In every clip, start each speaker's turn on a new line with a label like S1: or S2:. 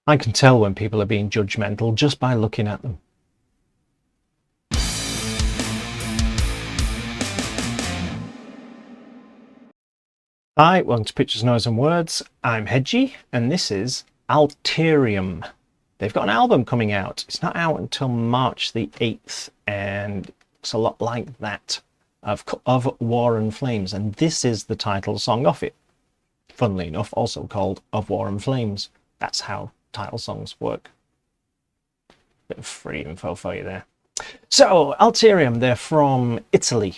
S1: I can tell when people are being judgmental just by looking at them. Hi, welcome to Pictures, Noise and Words. I'm Hedgie, and this is ALTERIUM. They've got an album coming out. It's not out until March the 8th, and it's a lot like that of War and Flames, and this is the title song off it. Funnily enough, also called Of War and Flames. That's how title songs work. Bit of free info for you there. So, ALTERIUM, they're from Italy.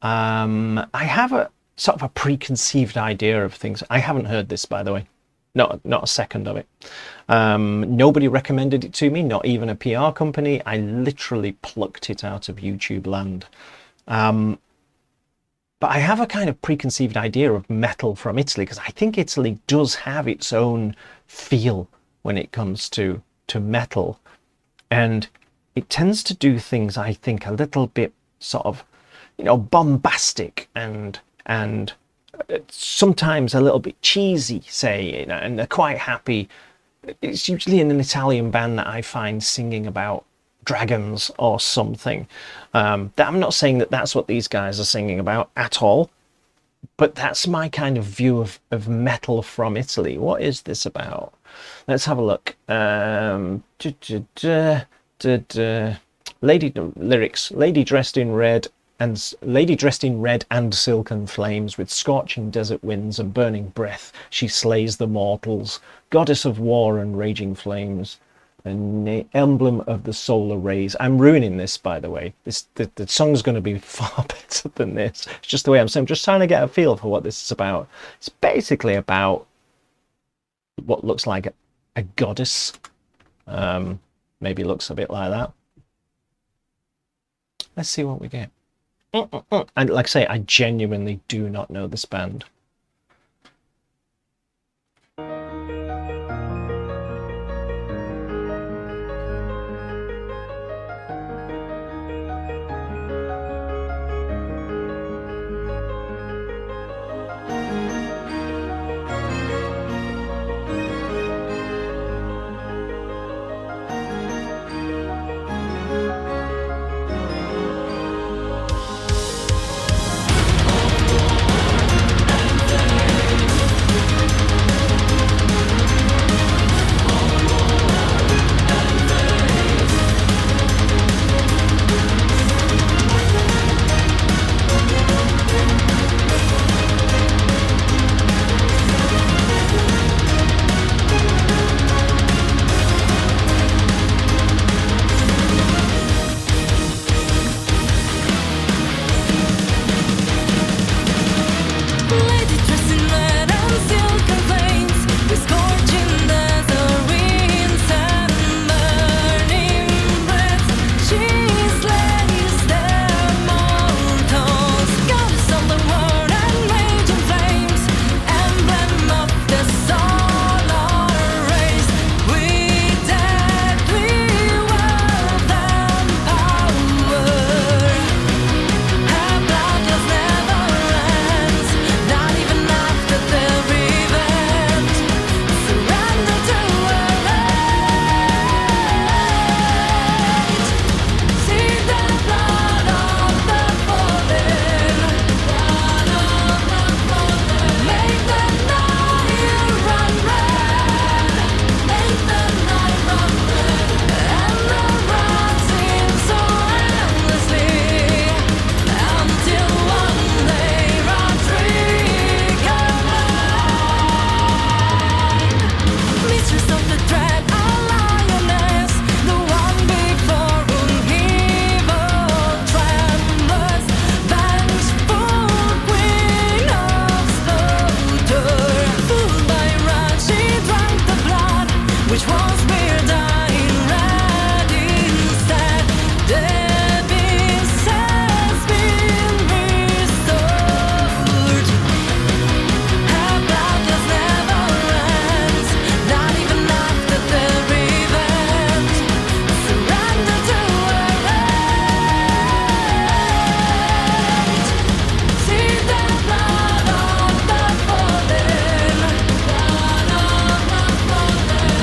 S1: I have a sort of a preconceived idea of things. I haven't heard this, by the way. Not a second of it. Nobody recommended it to me, not even a PR company. I literally plucked it out of YouTube land. But I have a kind of preconceived idea of metal from Italy, because I think Italy does have its own feel when it comes to metal. And it tends to do things, I think, a little bit sort of, bombastic and sometimes a little bit cheesy, say, and they're quite happy. It's usually in an Italian band that I find singing about dragons or something. That I'm not saying that that's what these guys are singing about at all, but that's my kind of view of metal from Italy. What is this about? Let's have a look. Lyrics. Lady dressed in red and silken flames, with scorching desert winds and burning breath, she slays the mortals. Goddess of war and raging flames, an emblem of the solar rays. I'm ruining this, by the way. The song's going to be far better than this. It's just the way I'm saying. I'm just trying to get a feel for what this is about. It's basically about what looks like a goddess. Maybe looks a bit like that. Let's see what we get. And like I say, I genuinely do not know this band.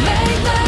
S2: Make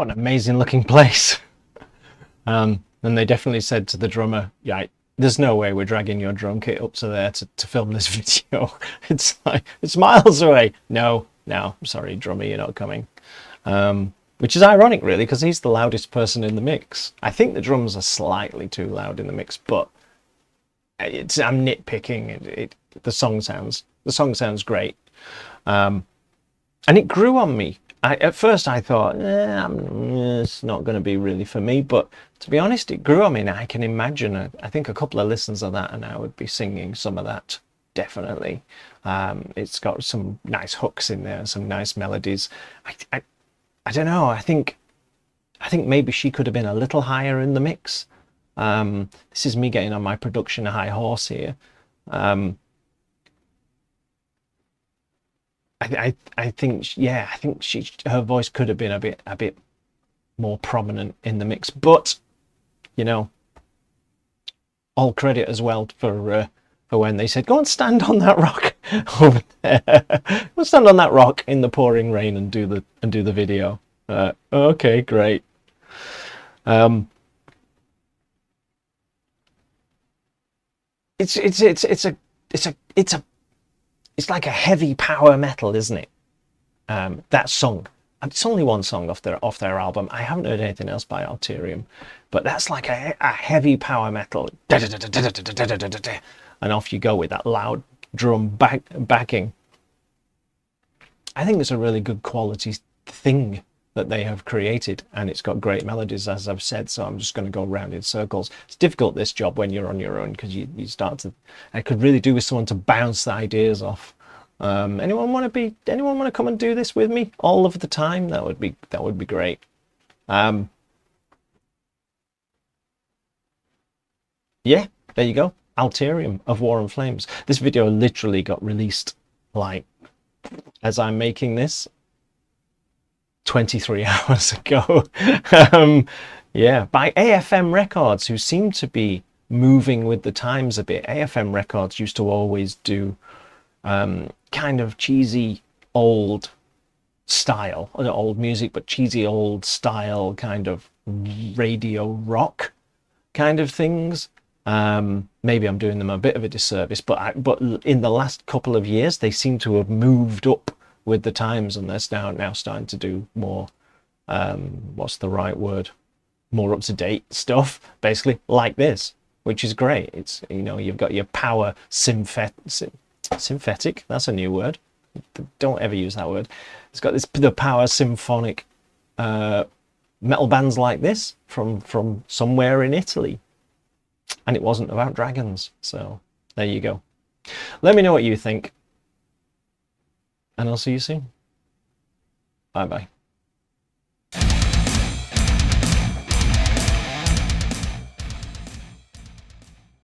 S1: What an amazing looking place. And they definitely said to the drummer, yeah, there's no way we're dragging your drum kit up to there to film this video. It's like, it's miles away. No, I'm sorry, drummer, you're not coming. Which is ironic, really, because he's the loudest person in the mix. I think the drums are slightly too loud in the mix, but I'm nitpicking. The song sounds great, and it grew on me. At first I thought, it's not going to be really for me, but to be honest, it grew on me, and I can imagine. I think a couple of listens of that, and I would be singing some of that definitely. It's got some nice hooks in there, some nice melodies. I don't know. I think maybe she could have been a little higher in the mix. This is me getting on my production high horse here. I think, yeah, I think her voice could have been a bit more prominent in the mix, but you know, all credit as well for when they said, go and stand on that rock over there. Go stand on that rock in the pouring rain and do the video. Okay, great. It's like a heavy power metal, isn't it? That song. It's only one song off their album. I haven't heard anything else by Alterium, but that's like a heavy power metal. And off you go with that loud drum backing. I think it's a really good quality thing that they have created, and it's got great melodies, as I've said, so I'm just going to go around in circles. It's difficult, this job, when you're on your own, because you start to, I could really do with someone to bounce the ideas off. Anyone want to come and do this with me all of the time? That would be great. Yeah, there you go. Alterium of War and Flames. This video literally got released, like, as I'm making this, 23 hours ago. Yeah, by AFM Records, who seem to be moving with the times a bit. AFM Records used to always do kind of cheesy old style, not old music, but cheesy old style kind of radio rock kind of things. Maybe I'm doing them a bit of a disservice, but in the last couple of years they seem to have moved up with the times, and they're now starting to do more, what's the right word, more up-to-date stuff, basically, like this, which is great. It's, you know, you've got your power synthetic, that's a new word, don't ever use that word. It's got the power symphonic metal bands like this from somewhere in Italy, and it wasn't about dragons. So there you go. Let me know what you think, and I'll see you soon. Bye bye.